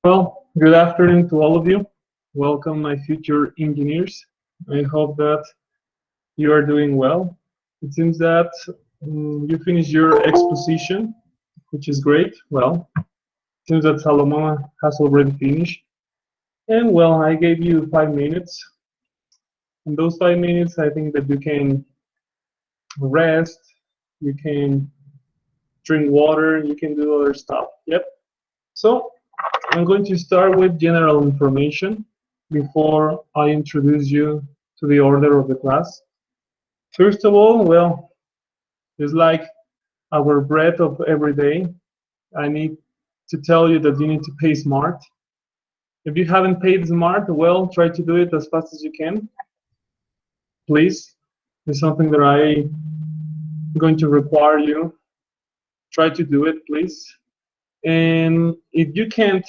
Well, good afternoon to all of you. Welcome, my future engineers. I hope that you are doing well. It seems that you finished your exposition, which is great. Well, it seems that Salomon has already finished. And well, I gave you 5 minutes. In those 5 minutes, I think that you can rest, you can drink water, you can do other stuff. Yep. So I'm going to start with general information before I introduce you to the order of the class. First of all, well, it's like our bread of every day. I need to tell you that you need to pay smart. If you haven't paid smart, well, try to do it as fast as you can. Please, it's something that I'm going to require you. Try to do it, please. And if you can't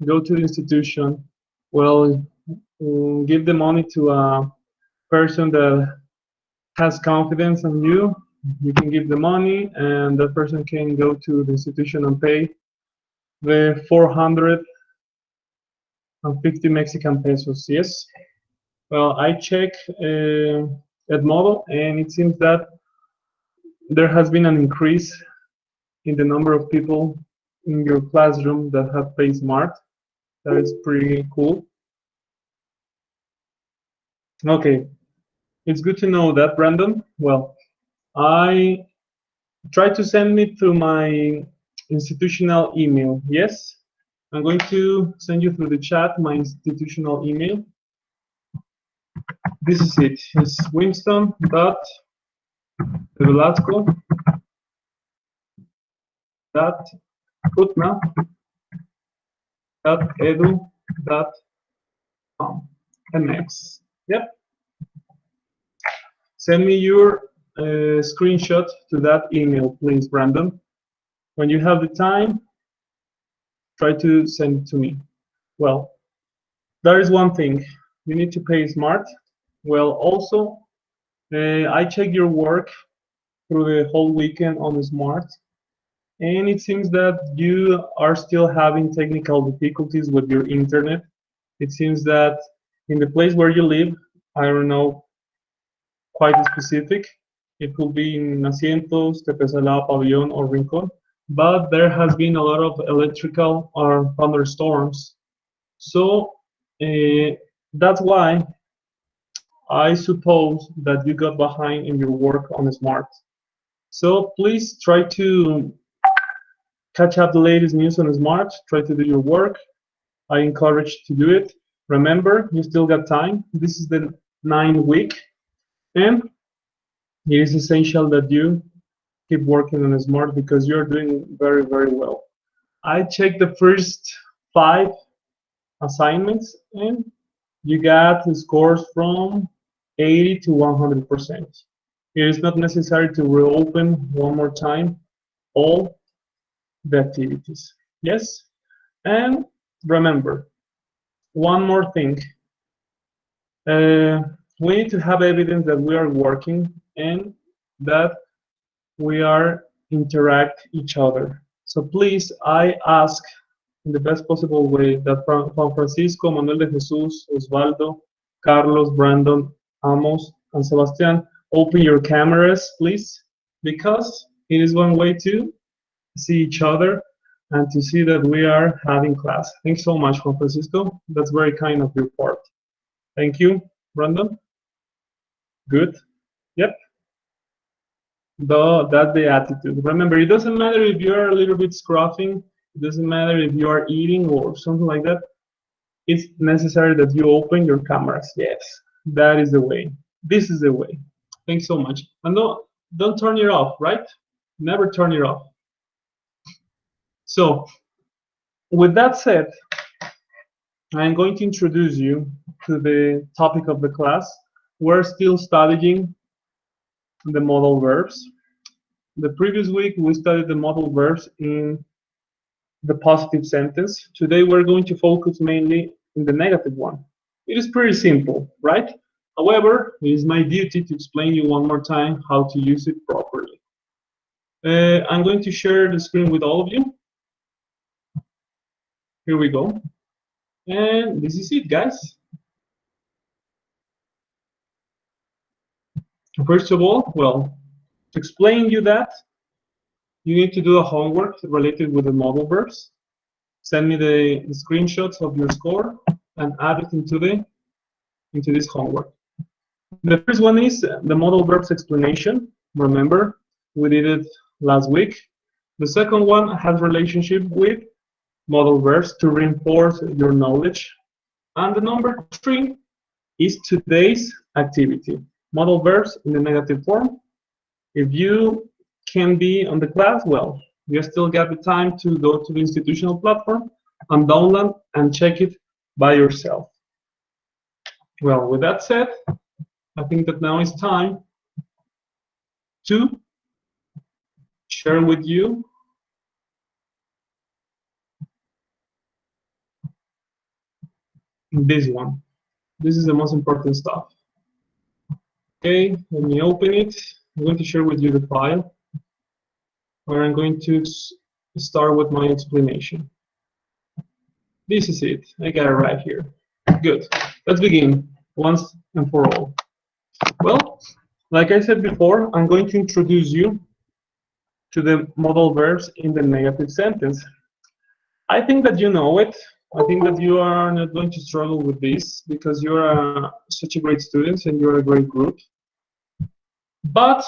go to the institution, well, give the money to a person that has confidence in you. You can give the money, and that person can go to the institution and pay the 450 Mexican pesos. Yes. Well, I check at model, and it seems that there has been an increase in the number of people in your classroom that have paid smart. That is pretty cool. Okay, it's good to know that, Brandon. Well, I try to send me through my institutional email. Yes, I'm going to send you through the chat my institutional email. This is it. It's winston.velasco.edu.com. MX. Yep. Send me your screenshot to that email, please, Brandon. When you have the time, try to send it to me. Well, there is one thing. You need to pay smart. Well, also, I check your work through the whole weekend on smart, and it seems that you are still having technical difficulties with your internet. It seems that in the place where you live, I don't know quite specific. It could be in Asientos, Tepesalá, Pabellón, or Rincon, but there has been a lot of electrical or thunderstorms. So that's why I suppose that you got behind in your work on smart. So please try to catch up the latest news on smart. Try to do your work. I encourage you to do it. Remember, you still got time. This is the 9th week, and it is essential that you keep working on smart because you're doing very, very well. I checked the first 5 assignments, and you got the scores from 80 to 100%. It is not necessary to reopen one more time all the activities. Yes? And remember, one more thing. We need to have evidence that we are working and that we are interact each other. So please, I ask in the best possible way that Juan Francisco, Manuel de Jesus, Osvaldo, Carlos, Brandon, Amos, and Sebastian, open your cameras, please, because it is one way to see each other and to see that we are having class. Thanks so much, Juan Francisco. That's very kind of your part. Thank you, Brandon. Good. Yep. That's the attitude. Remember, it doesn't matter if you're a little bit scruffing. It doesn't matter if you are eating or something like that. It's necessary that you open your cameras. Yes, that is the way. This is the way. Thanks so much. And don't turn it off, right? Never turn it off. So, with that said, I'm going to introduce you to the topic of the class. We're still studying the modal verbs. The previous week, we studied the modal verbs in the positive sentence. Today, we're going to focus mainly in the negative one. It is pretty simple, right? However, it is my duty to explain you one more time how to use it properly. I'm going to share the screen with all of you. here we go. And this is it, guys. First of all, well, to explain you that, you need to do a homework related with the modal verbs. Send me the screenshots of your score and add it into this homework. The first one is the modal verbs explanation. Remember, we did it last week. The second one has relationship with modal verbs to reinforce your knowledge. And the number 3 is today's activity. Modal verbs in the negative form. If you can be on the class, well, you still got the time to go to the institutional platform and download and check it by yourself. Well, with that said, I think that now is time to share with you this one. This is the most important stuff. Okay, let me open it. I'm going to share with you the file where I'm going to start with my explanation. This is it. I got it right here. Good. Let's begin once and for all. Well, like I said before, I'm going to introduce you to the modal verbs in the negative sentence. I think that you know it. I think that you are not going to struggle with this because you are such a great student and you are a great group. But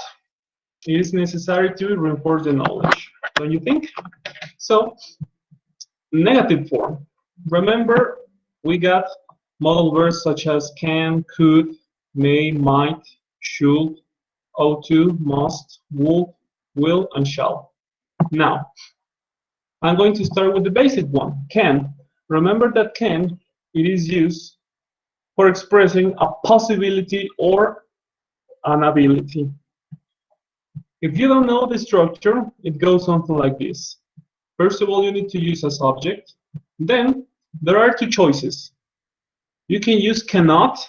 it is necessary to reinforce the knowledge, don't you think? So, negative form. Remember, we got modal verbs such as can, could, may, might, should, ought to, must, would, will, and shall. Now, I'm going to start with the basic one, can. Remember that can, it is used for expressing a possibility or an ability. If you don't know the structure, it goes something like this. First of all, you need to use a subject. Then, there are two choices. You can use cannot,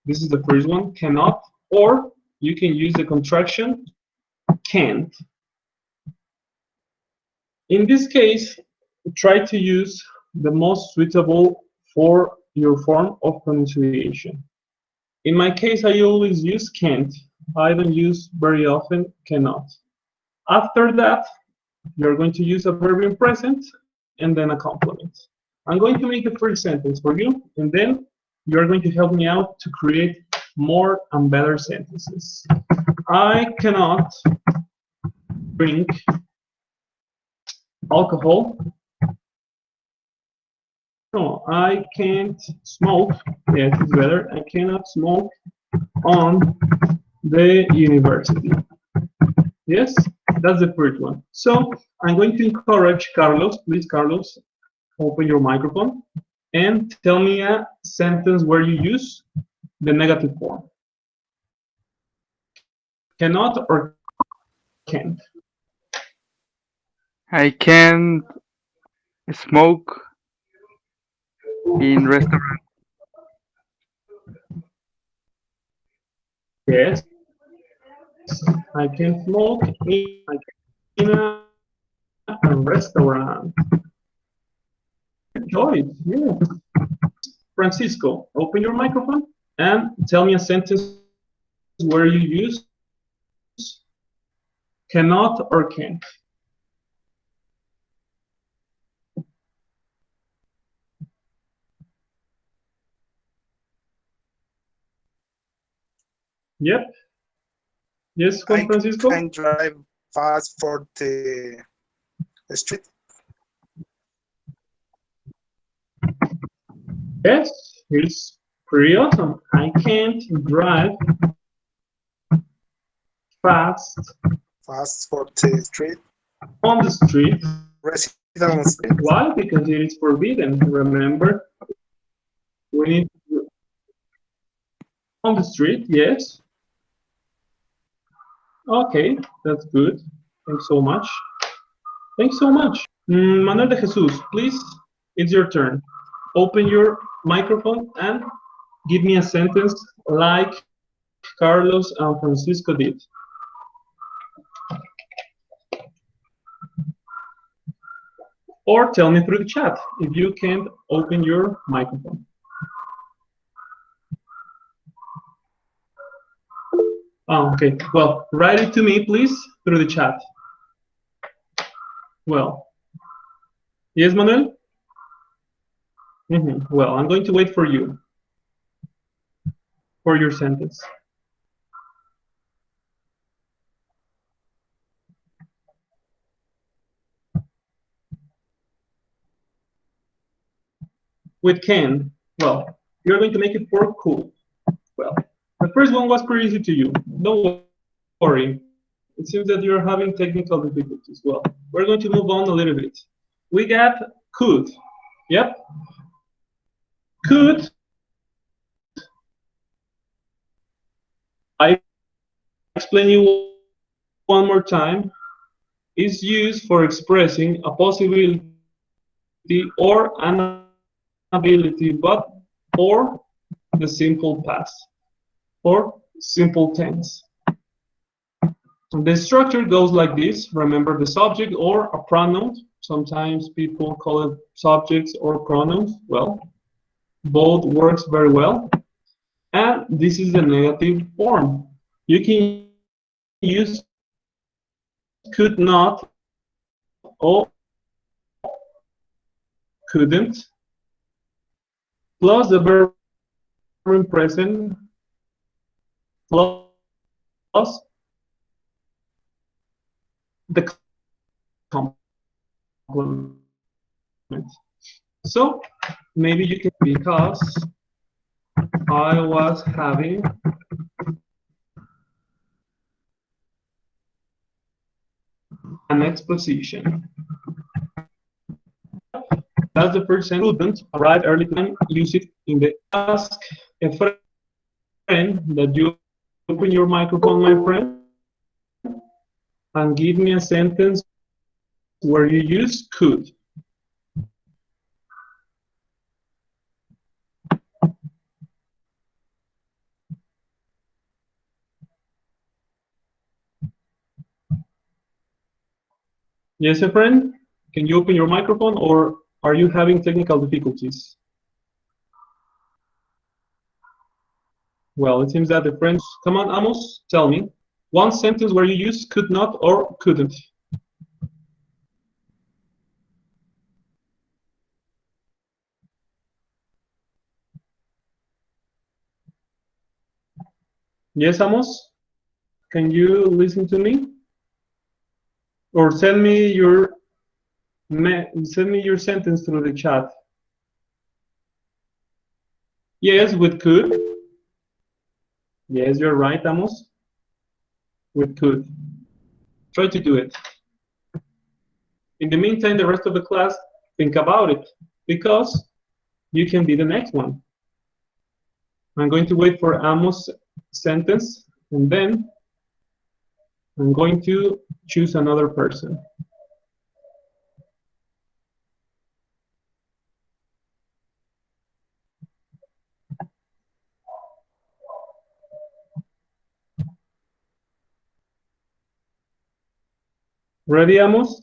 this is the first one, cannot, or you can use the contraction can't. In this case, try to use the most suitable for your form of pronunciation. In my case, I always use can't. I don't use very often cannot. After that, you're going to use a verb in present and then a complement. I'm going to make the first sentence for you, and then you're going to help me out to create more and better sentences. I cannot drink alcohol. No, I can't smoke. Yes, it's better. I cannot smoke on the university. Yes, that's the first one. So I'm going to encourage Carlos. Please, Carlos, open your microphone and tell me a sentence where you use the negative form. Cannot or can't. I can't smoke in restaurant. Yes, I can smoke in a restaurant. Enjoy it. Yeah. Francisco, open your microphone and tell me a sentence where you use cannot or can't. Yep. Yes, Juan I Francisco? can drive fast for the street. Yes, it's pretty awesome. I can't drive fast Fast for the street. on the street. Residence street. Why? Because it is forbidden. Remember, we need to on the street, yes. Okay, that's good. Thanks so much. Thanks so much. Manuel de Jesus, please, it's your turn. Open your microphone and give me a sentence like Carlos and Francisco did. or tell me through the chat if you can't open your microphone. Oh, okay. Well, write it to me, please, through the chat. Well, yes, Manuel? Well, I'm going to wait for you, for your sentence. With can, well, you're going to make it for cool. Well, the first one was pretty easy to you. Don't worry. It seems that you're having technical difficulties. Well, we're going to move on a little bit. We got could. Yep. Could, I explain you one more time, is used for expressing a possibility or an ability, but for the simple past or simple tense. The structure goes like this. Remember the subject or a pronoun. Sometimes people call it subjects or pronouns. Well, both works very well. And this is the negative form. You can use could not or couldn't plus the verb in present plus the complement. So maybe you can, because I was having an exposition. That's the first sentence. Couldn't arrive early time. Use it in the ask a friend that you open your microphone, my friend, and give me a sentence where you use could. Yes, a friend? Can you open your microphone, or are you having technical difficulties? Well, it seems that the friends. Come on, Amos, tell me. One sentence where you use could not or couldn't. Yes, Amos? Can you listen to me? Or send me your sentence through the chat. Yes, with could. Yes, you're right, Amos. With could. Try to do it. In the meantime, the rest of the class, think about it, because you can be the next one. I'm going to wait for Amos' sentence, and then I'm going to choose another person. Ready, Amos?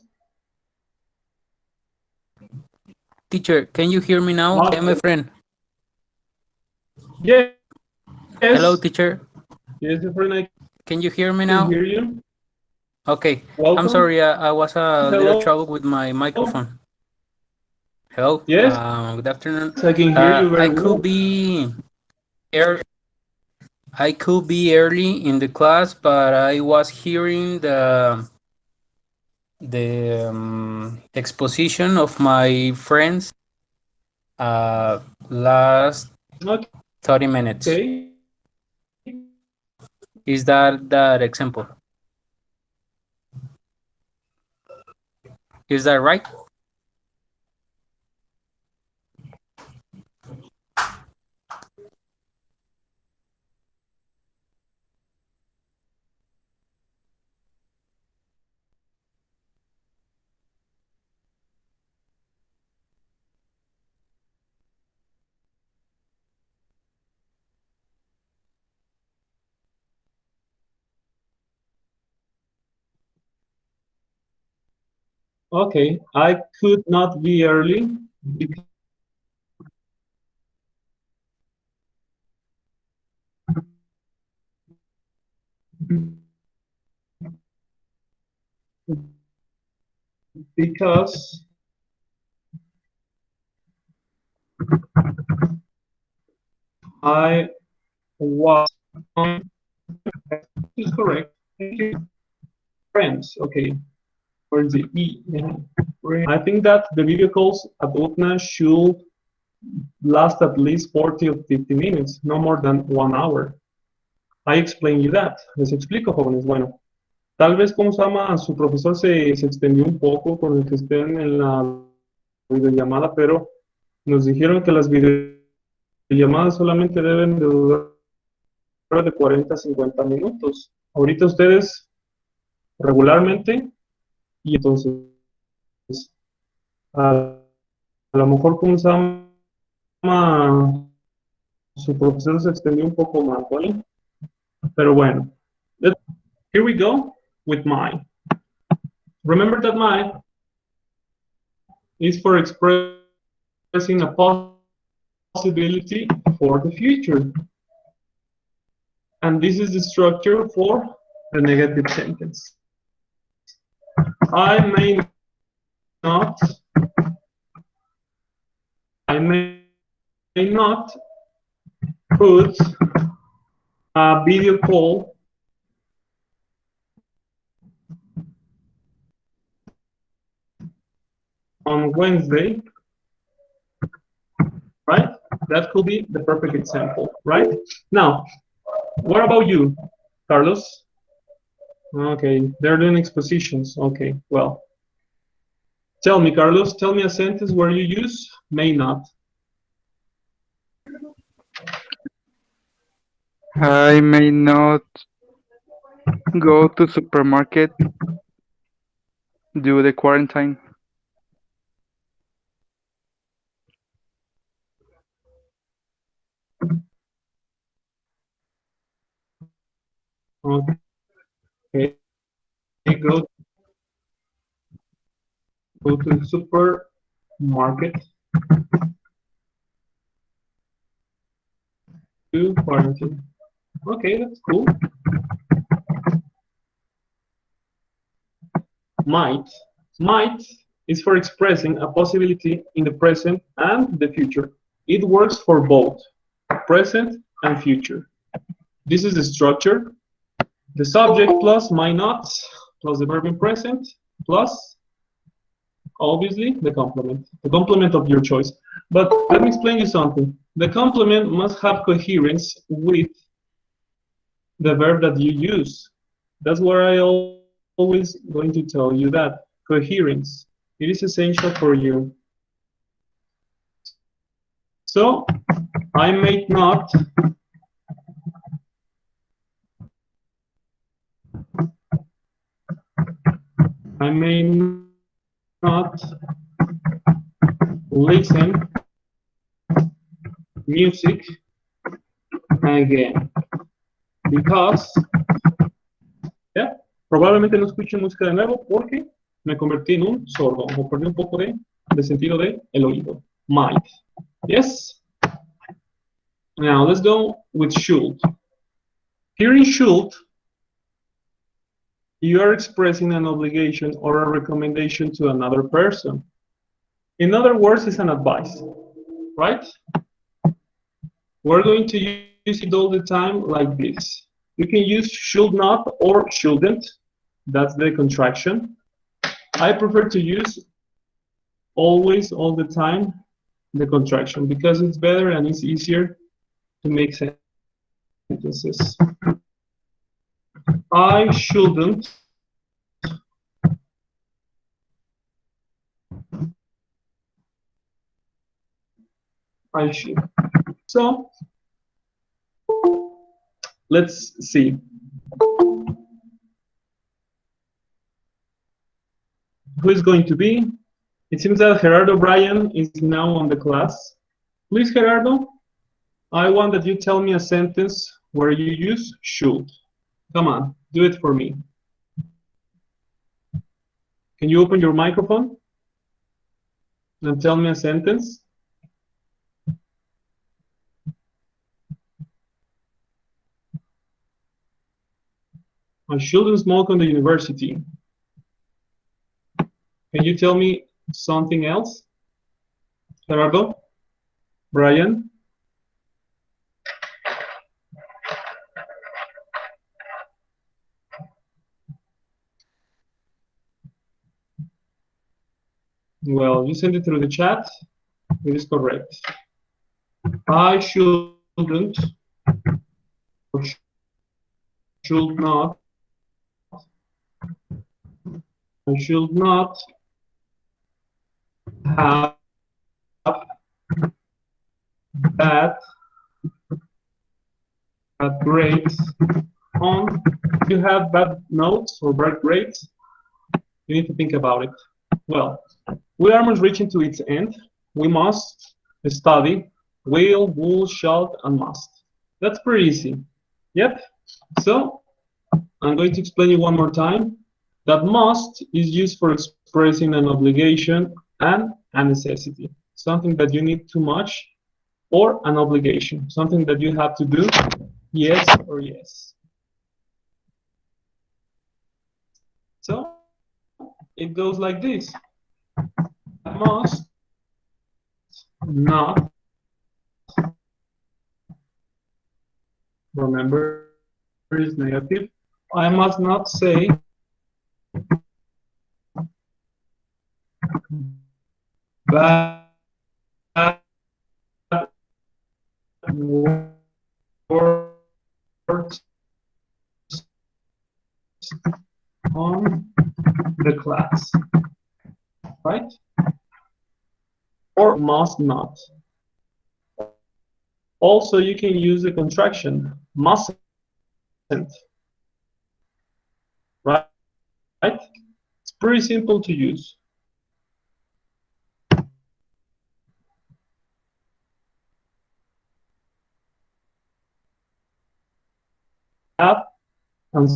Teacher, can you hear me now? I am a friend. Yes. Hello, teacher. Yes, my friend, I Can you hear me can now? hear you. Okay. Welcome. I'm sorry, I was a little Hello. trouble with my microphone. Hello. Yes. Good afternoon. I can hear you very I well. could be I could be early in the class, but I was hearing the exposition of my friends last 30 minutes. Okay. Is that example? Is that right? Okay, I could not be early because I was on, is correct. Thank you. Friends, okay. Where's the E? Yeah. I think that the video calls at UTNA should last at least 40 or 50 minutes, no more than 1 hour. I explain you that. Les explico, jóvenes. Bueno, tal vez, como se llama, su profesor se extendió un poco con el que estén en la videollamada, pero nos dijeron que las videollamadas solamente deben de durar de 40 a 50 minutos. Ahorita ustedes regularmente, y entonces a, a lo mejor, como se llama, su profesor se extendió un poco más, ¿vale? Pero bueno, here we go with my. Remember that my is for expressing a possibility for the future. And this is the structure for the negative sentence. I may not, I may not put a video call on Wednesday, right? That could be the perfect example, right? Now, what about you, Carlos? Okay, they're doing expositions. Okay, well, tell me, Carlos, tell me a sentence where you use may not. I may not go to supermarket due to the quarantine. Okay, go to the supermarket to quarantine. Okay, that's cool. Might. Might is for expressing a possibility in the present and the future. It works for both present and future. This is the structure. The subject plus might not plus the verb in present plus obviously the complement of your choice. But let me explain you something. The complement must have coherence with the verb that you use. That's where I always going to tell you that coherence. It is essential for you. So I may not listen music again because yeah, probablemente no escuche música de nuevo porque me convertí en un sordo o perdí un poco de sentido de el oído. Might. Yes. Now let's go with should. Here in should, you are expressing an obligation or a recommendation to another person. In other words, it's an advice, right? We're going to use it all the time like this. You can use should not or shouldn't. That's the contraction. I prefer to use always, all the time, the contraction because it's better and it's easier to make sentences. I shouldn't I should. So let's see. Who is going to be? It seems that Gerardo Bryan is now on the class. Please, Gerardo, I want that you tell me a sentence where you use should. Come on, do it for me. Can you open your microphone and tell me a sentence? I shouldn't smoke on the university. Can you tell me something else? Gerardo? Brian? Well, you send it through the chat. It is correct. I shouldn't or should not. I should not have bad grades on. If you have bad notes or bad grades, you need to think about it. Well, we are almost reaching to its end. We must study will, will, shall, and must. That's pretty easy. Yep. So I'm going to explain you one more time that must is used for expressing an obligation and a necessity. Something that you need too much, or an obligation, something that you have to do, yes or yes. So it goes like this. Must not, remember, is negative. I must not say bad words on the class, right? Or must not. Also, you can use the contraction mustn't, right? It's pretty simple to use. Have and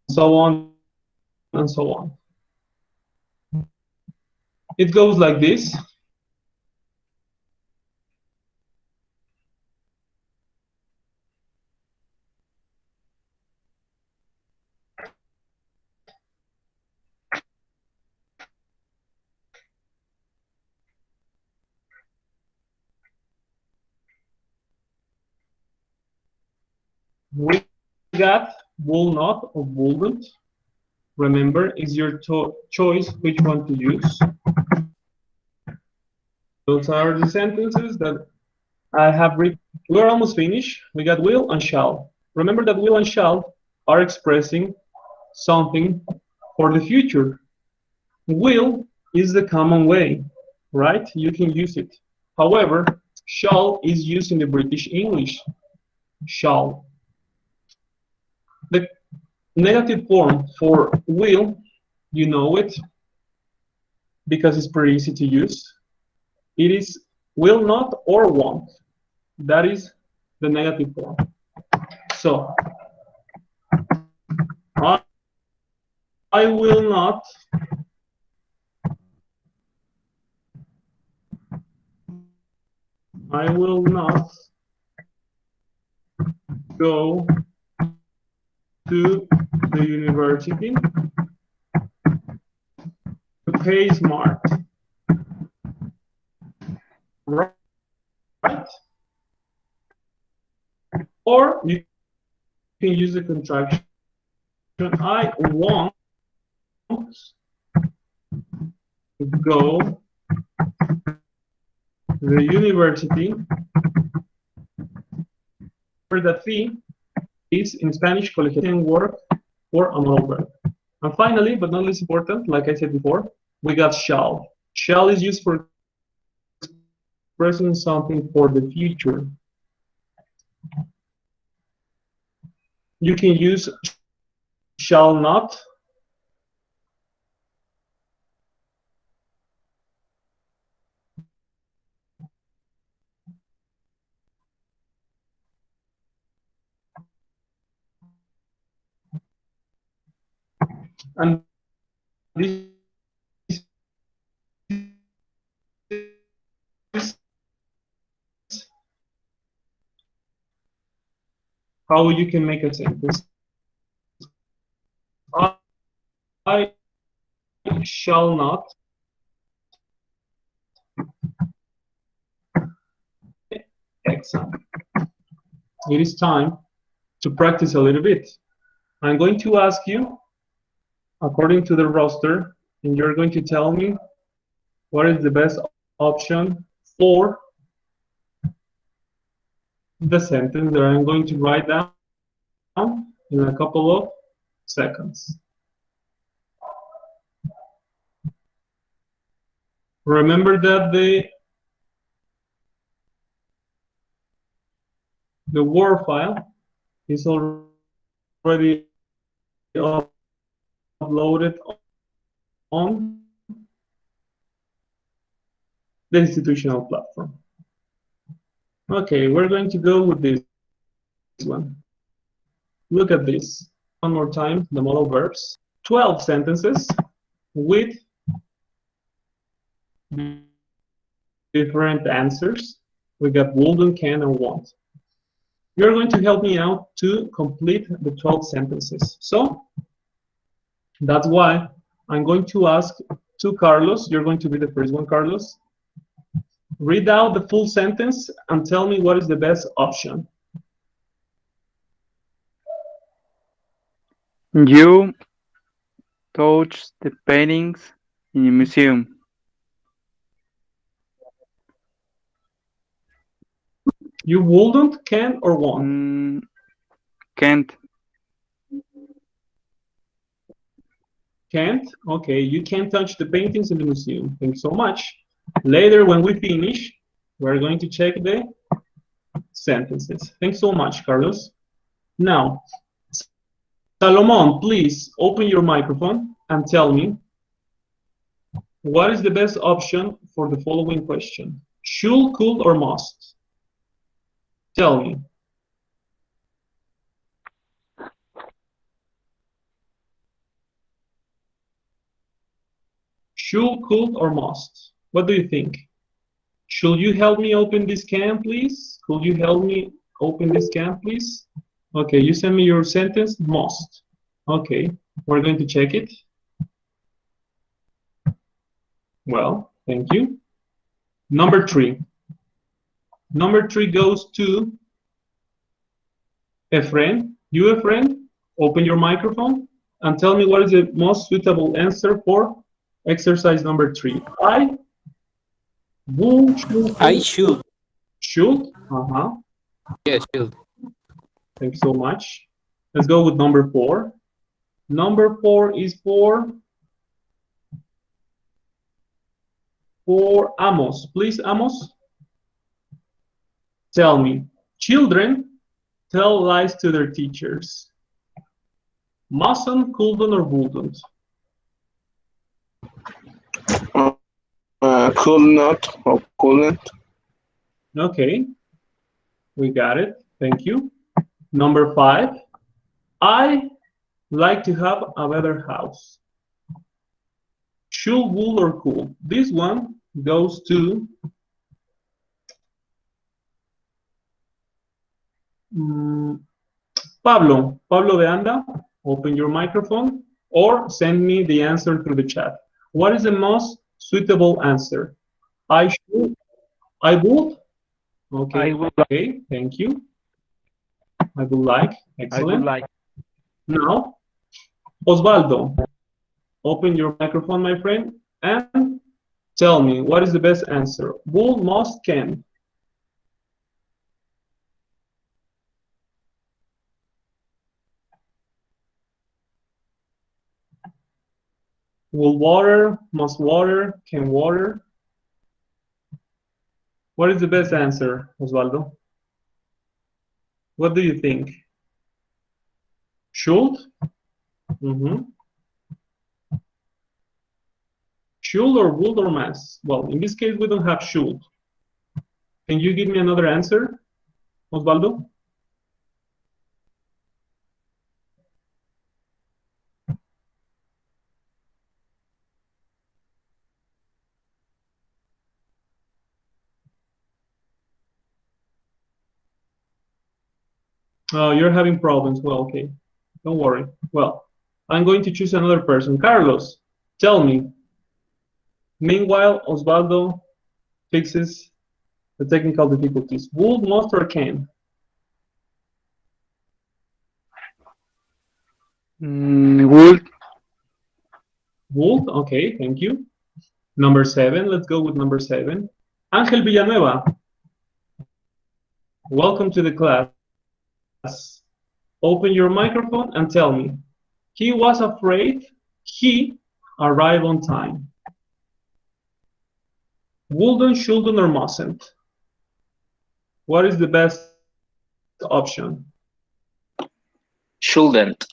so on and so on. It goes like this. We got will not or wouldn't. Remember, it's your choice which one to use. Those are the sentences that I have written. We're almost finished. We got will and shall. Remember that will and shall are expressing something for the future. Will is the common way, right? You can use it. However, shall is used in the British English. Shall. The negative form for will, you know it because it's pretty easy to use. It is will not or won't. That is the negative form. So, I will not go to the university to pay smart. Right? Or you can use the contraction I want to go to the university, where the fee is in Spanish colegial work or a modal verb. And finally, but not least important, like I said before, we got shall. Shall is used for expressing something for the future. You can use shall not, and this how you can make a sentence. I shall not exam. It is time to practice a little bit. I'm going to ask you according to the roster, and you're going to tell me what is the best option for the sentence that I'm going to write down in a couple of seconds. Remember that the Word file is already uploaded on the institutional platform. Okay, we're going to go with this one. Look at this. One more time, the modal verbs. 12 sentences with different answers. We got would, can, and want. You're going to help me out to complete the 12 sentences. So that's why I'm going to ask to Carlos. You're going to be the first one, Carlos. Read out the full sentence and tell me what is the best option. You touch the paintings in the museum. You wouldn't, can, or won't? Can't. Can't? Okay, you can't touch the paintings in the museum. Thanks so much. Later, when we finish, we're going to check the sentences. Thanks so much, Carlos. Now, Salomon, please open your microphone and tell me what is the best option for the following question? Should, could, or must? Tell me. Should, could, or must? What do you think? Should you help me open this can, please? Could you help me open this can, please? Okay, you send me your sentence, must. Okay, we're going to check it. Well, thank you. Number 3. Number 3 goes to Efren. You, Efren, open your microphone and tell me what is the most suitable answer for exercise number 3. I would, I should. should. Uh-huh. Yes, should. Thank you so much. Let's go with number 4. Number 4 is for Amos. Please, Amos, tell me. Children tell lies to their teachers. Mustn't, couldn't, or wouldn't? Could not or couldn't. Okay, we got it. Thank you. Number 5. I like to have a better house. Should, would, or could? This one goes to Pablo. Pablo de Anda, open your microphone or send me the answer through the chat. What is the most suitable answer? I should, I would? Okay, I would okay, thank you. I would like, excellent. like. Now, Osvaldo, open your microphone, my friend, and tell me what is the best answer? Would, must, can? Will water, must water, can water? What is the best answer, Osvaldo? What do you think? Should? Should or would or must? Well, in this case, we don't have should. Can you give me another answer, Osvaldo? Oh, you're having problems. Well, okay. Don't worry. Well, I'm going to choose another person. Carlos, tell me. Meanwhile, Osvaldo fixes the technical difficulties. Would, must, or can? Would. Would, okay, thank you. Number 7, let's go with number 7. Ángel Villanueva, welcome to the class. Open your microphone and tell me. He was afraid he arrived on time. Wouldn't, shouldn't, or mustn't? What is the best option? Shouldn't.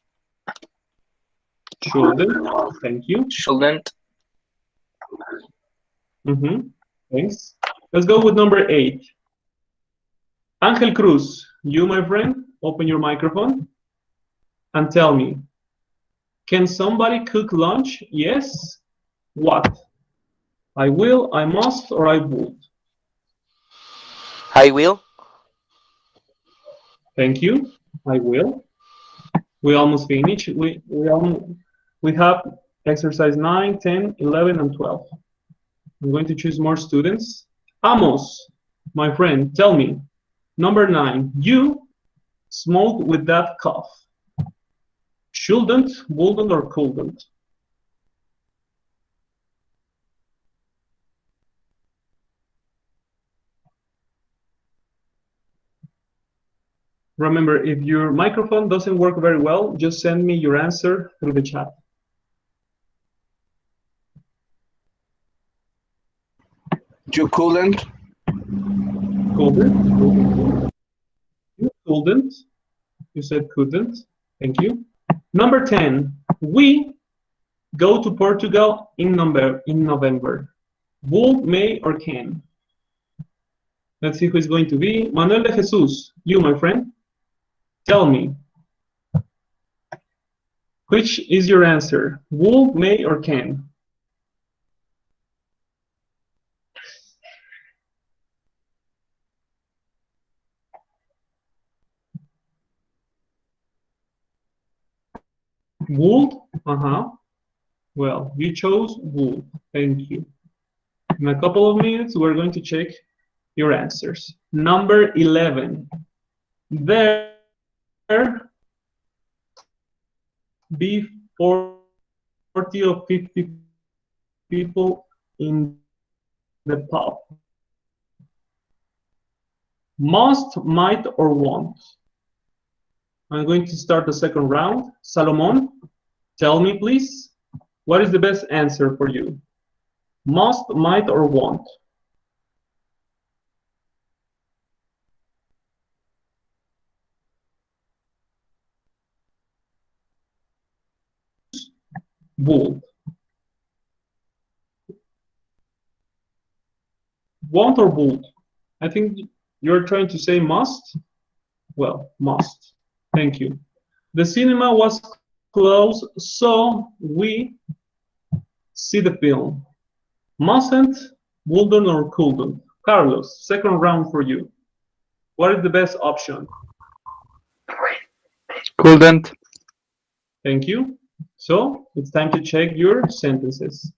Shouldn't, thank you. Shouldn't. Thanks. Let's go with number 8. Ángel Cruz, you, my friend, open your microphone and tell me. Can somebody cook lunch? Yes. What? I will, I must, or I would? I will. Thank you. I will. We almost finished. We have exercise 9, 10, 11, and 12. I'm going to choose more students. Amos, my friend, tell me. Number 9, you smoked with that cough. Shouldn't, wouldn't, or couldn't? Remember, if your microphone doesn't work very well, just send me your answer through the chat. You couldn't. Couldn't. You couldn't. You said couldn't. Thank you. Number 10. We go to Portugal in November. Would, may, or can? Let's see who is going to be. Manuel de Jesus, you, my friend. Tell me. Which is your answer? Would, may, or can? Would? Well, you chose would. Thank you. In a couple of minutes, we're going to check your answers. Number 11. There be 40 or 50 people in the pub. Must, might, or won't? I'm going to start the second round. Salomon, tell me, please, what is the best answer for you? Must, might, or won't? Would. Won't or would? I think you're trying to say must. Well, must. Thank you. The cinema was closed, so we see the film. Mustn't, wouldn't, or couldn't? Carlos, second round for you. What is the best option? Couldn't. Thank you. So it's time to check your sentences.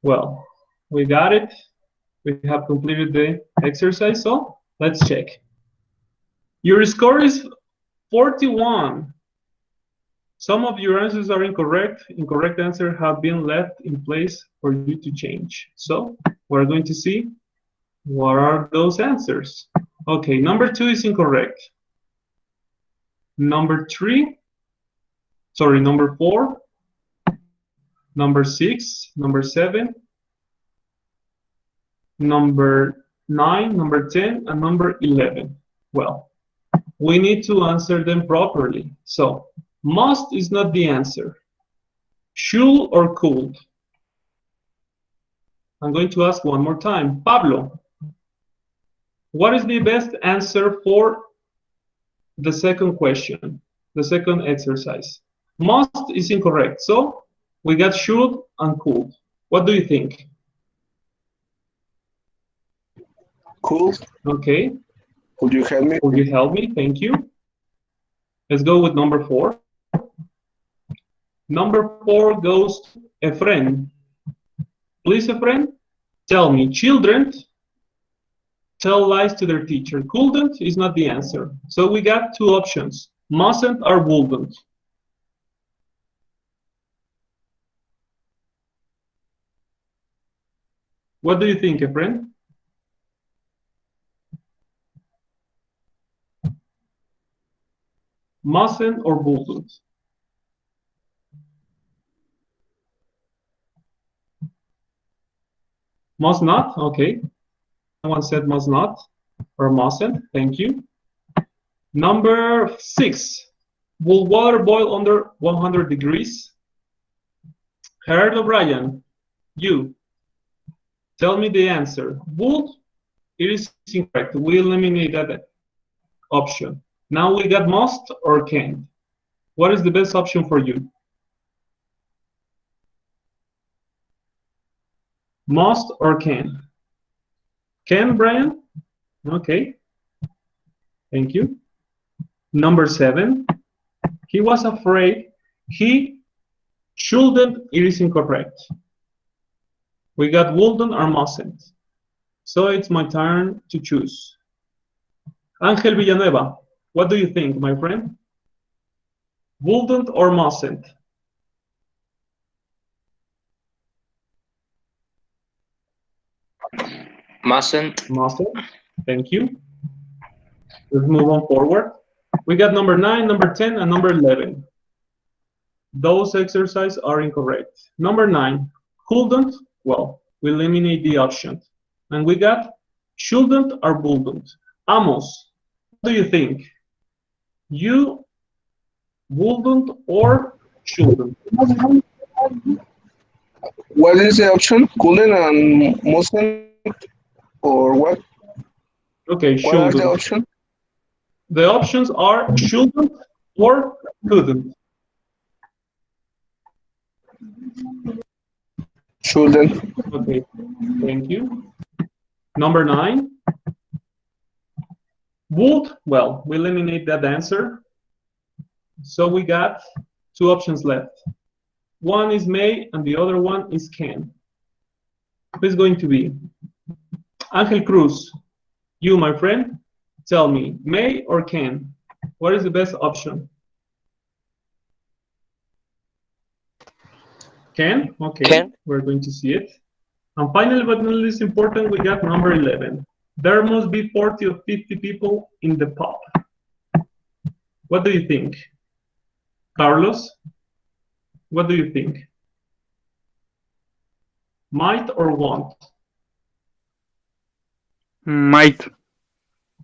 Well, we got it. We have completed the exercise, so let's check. Your score is 41. Some of your answers are incorrect. Incorrect answers have been left in place for you to change. So we're going to see what are those answers. Okay, number 2 is incorrect. Number 4, number 6, number 7, number 9, number 10, and number 11. Well, we need to answer them properly. So, must is not the answer. Should or could? I'm going to ask one more time. Pablo, what is the best answer for the second question, the second exercise? Must is incorrect. So, we got should and could. What do you think? Could. Okay. Could you help me? Will you help me? Thank you. Let's go with number 4. Number 4 goes to Efren. Please, Efren, tell me, children tell lies to their teacher. Couldn't is not the answer. So we got 2 options, mustn't or wouldn't. What do you think, Efren? Mustn't or wouldn't? Must not? Okay. Someone said must not or mustn't. Thank you. Number 6. Will water boil under 100 degrees? Gerard O'Brien, you. Tell me the answer. Would? It is incorrect. We eliminate that option. Now we got must or can. What is the best option for you? Must or can? Can, Brian? Okay. Thank you. Number 7. He was afraid he shouldn't. It is incorrect. We got wouldn't or mustn't. So it's my turn to choose. Ángel Villanueva, what do you think, my friend? Wouldn't or mustn't? Mustn't. Mustn't. Thank you. Let's move on forward. We got number 9, number 10, and number 11. Those exercises are incorrect. Number 9, couldn't. Well, we eliminate the option. And we got shouldn't or wouldn't. Amos, what do you think? You wouldn't or shouldn't? What is the option? Couldn't and mustn't, or what? Okay, What are the shouldn't. options? The options are shouldn't or couldn't. Shouldn't. Okay, thank you. Number 9. Would, well, we eliminate that answer. So we got 2 options left. One is may and the other one is can. Who is going to be? Angel Cruz, you, my friend, tell me, may or can? What is the best option? Can? Okay, Can. we're going to see it. And finally, but not least important, we got number 11. There must be 40 or 50 people in the pub. What do you think? Carlos, what do you think? Might or won't? Might.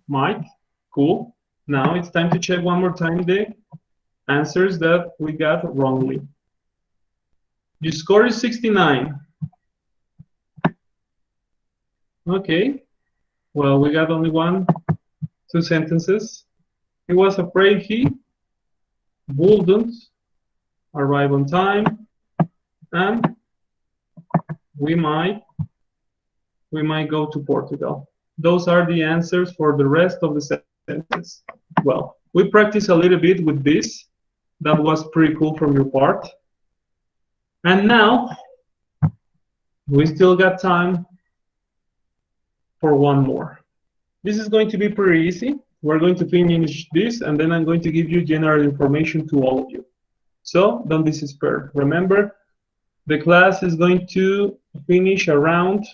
Might. Cool. Now it's time to check one more time the answers that we got wrongly. Your score is 69. Okay. Well, we got only 2 sentences. He was afraid he wouldn't arrive on time, and we might go to Portugal. Those are the answers for the rest of the sentence. Well, we practiced a little bit with this. That was pretty cool from your part. And now we still got time for one more. This is going to be pretty easy. We're going to finish this, and then I'm going to give you general information to all of you. So don't despair. Remember, the class is going to finish around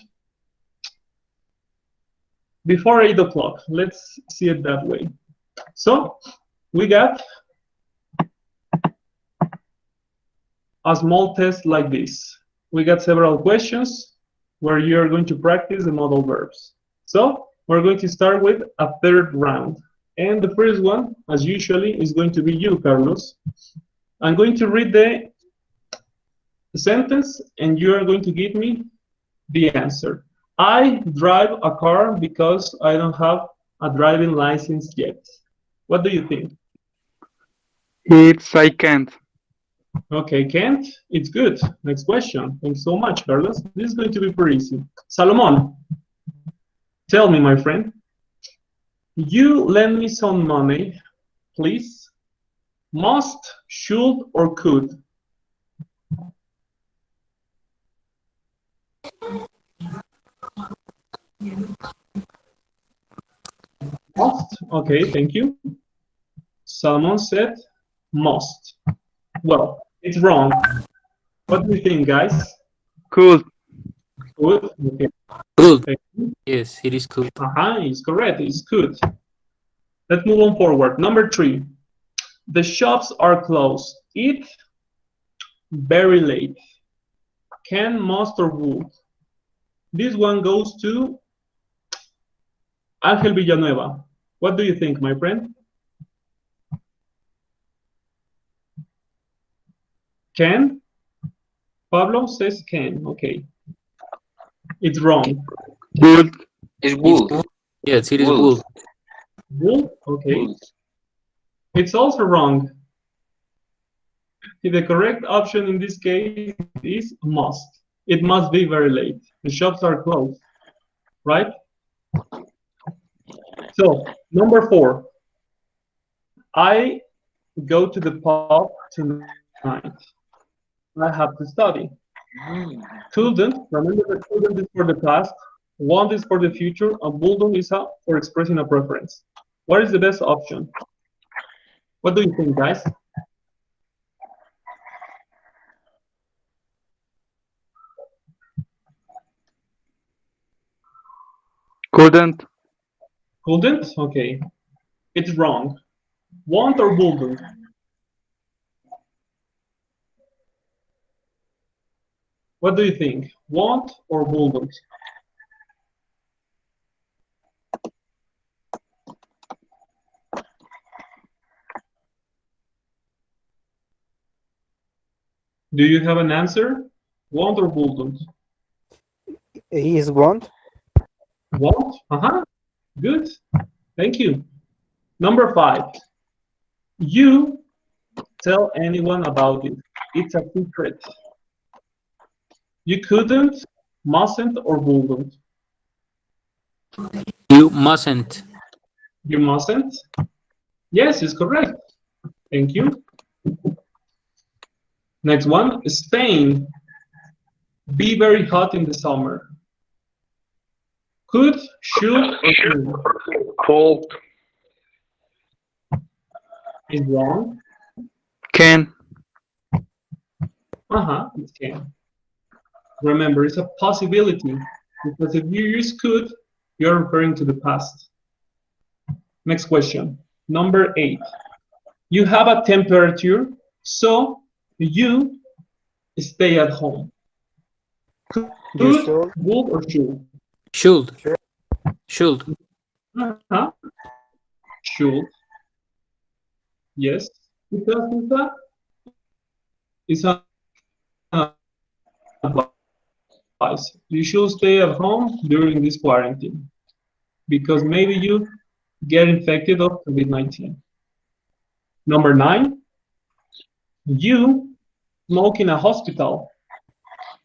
before 8 o'clock. Let's see it that way. So we got a small test like this. We got several questions where you're going to practice the modal verbs. So we're going to start with a 3rd round. And the first one, as usually, is going to be you, Carlos. I'm going to read the sentence, and you are going to give me the answer. I drive a car because I don't have a driving license yet. What do you think? It's I can't. Okay, can't? It's good. Next question. Thanks so much, Carlos. This is going to be pretty easy. Salomon, tell me, my friend. You lend me some money, please. Must, should, or could? Must. Okay, thank you. Someone said must. Well, it's wrong. What do you think, guys? Could. Could? Okay. Could. Thank you. Yes, it is could. It's correct. It's could. Let's move on forward. Number 3. The shops are closed. It very late. Can, must, or would? This one goes to Ángel Villanueva. What do you think, my friend? Can? Pablo says can. Okay. It's wrong. Would. It's It's wood. would. Yes, it is Would. would. Would? Okay. Wood. It's also wrong. The correct option in this case is must. It must be very late. The shops are closed, right? So, number 4. I go to the pub tonight. I have to study. Couldn't, remember that couldn't is for the past, want is for the future, and wouldn't is for expressing a preference. What is the best option? What do you think, guys? Couldn't. Couldn't? Okay. It's wrong. Want or wouldn't? What do you think? Want or wouldn't? Do you have an answer? Want or wouldn't? He is want. Want? Good. Thank you. Number 5. You tell anyone about it. It's a secret. You couldn't, mustn't, or wouldn't. You mustn't. You mustn't? Yes, it's correct. Thank you. Next one, Spain. Be very hot in the summer. Could, should, or could? Cold. Is wrong. Can. It can. Remember, it's a possibility, because if you use could, you're referring to the past. Next question, number 8. You have a temperature, so you stay at home. You Could, should. would, or should? Should. Should. Should. Yes, because it's an advice. You should stay at home during this quarantine, because maybe you get infected of COVID-19. Number 9, you smoke in a hospital.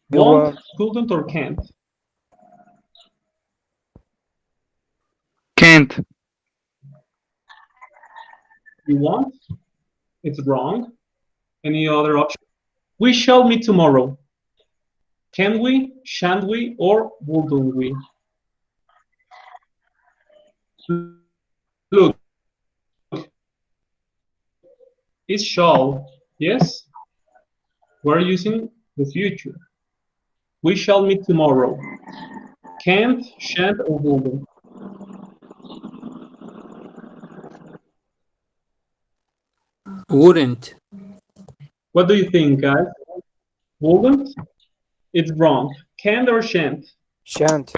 You Want, want. couldn't, or can't? Can't. You want? It's wrong. Any other option? We shall meet tomorrow. Can we, shan't we, or wouldn't we? Look, it's shall, yes? We're using the future. We shall meet tomorrow. Can't, shan't, or wouldn't? Wouldn't. What do you think, guys? Wouldn't? It's wrong. Can't or shan't? Shan't.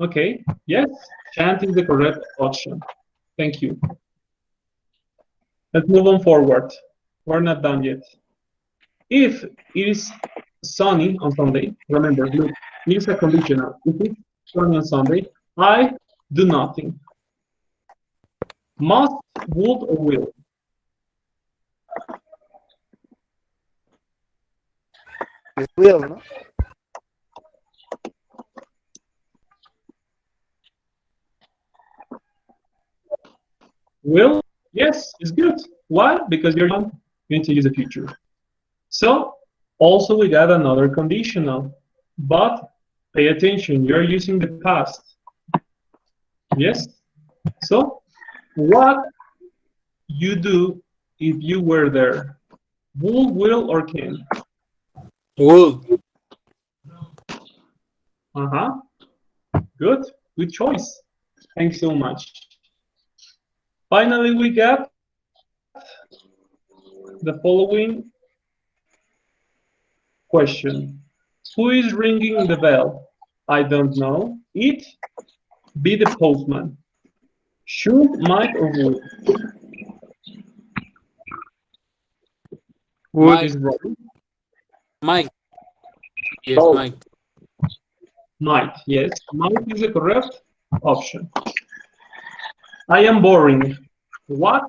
Okay, yes, shan't is the correct option. Thank you. Let's move on forward. We're not done yet. If it is sunny on Sunday, remember, look, use a conditional. If it's sunny on Sunday, I do nothing. Must, would, or will? It will, no? Will? Yes, it's good. Why? Because you're going to use the future. So, also we got another conditional. But pay attention, you're using the past. Yes? So, what you do if you were there? Would, will, or can? Would. Uh-huh. Good. Good choice. Thanks so much. Finally, we got the following question. Who is ringing the bell? I don't know. It, be the postman. Should, might, or would? Would. Is wrong. Mike. Yes, Oh. Mike. Might, yes. Might is the correct option. I am boring. What?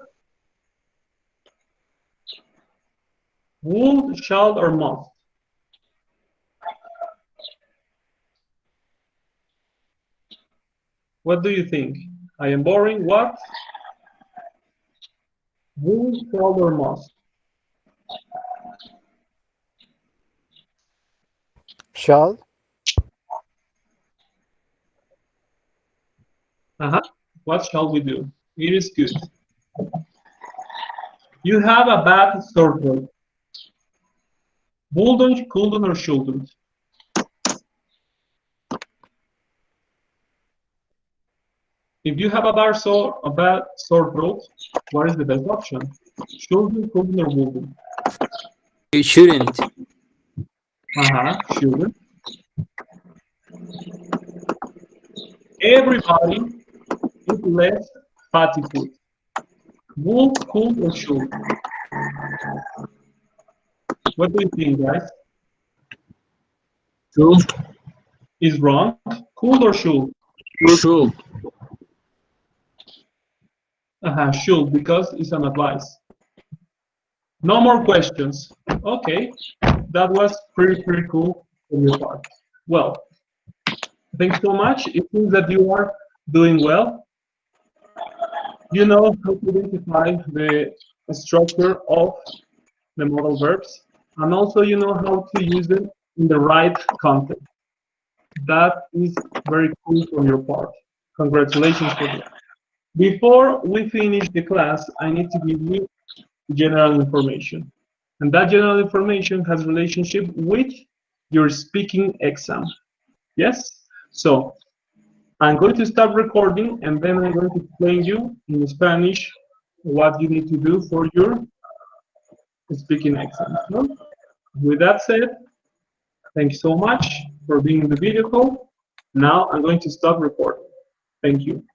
Would, shall, or must? What do you think? I am boring. What? Would, shall, or must? Shall? What shall we do? It is good. You have a bad sore throat. Wouldn't, couldn't, or shouldn't? If you have a bad sore throat, what is the best option? Shouldn't, couldn't, or wouldn't? You shouldn't. Shouldn't. Everybody eat less fatty food. Would, could, or should? What do you think, guys? Should. Is wrong. Could or should? Should. Should, because it's an advice. No more questions. Okay, that was pretty cool on your part. Well, thanks so much. It seems that you are doing well. You know how to identify the structure of the modal verbs, and also you know how to use them in the right context. That is very cool from your part. Congratulations for that. Before we finish the class, I need to give you general information. And that general information has relationship with your speaking exam. Yes? So, I'm going to stop recording and then I'm going to explain you in Spanish what you need to do for your speaking exam. No? With that said, thank you so much for being in the video call. Now I'm going to stop recording. Thank you.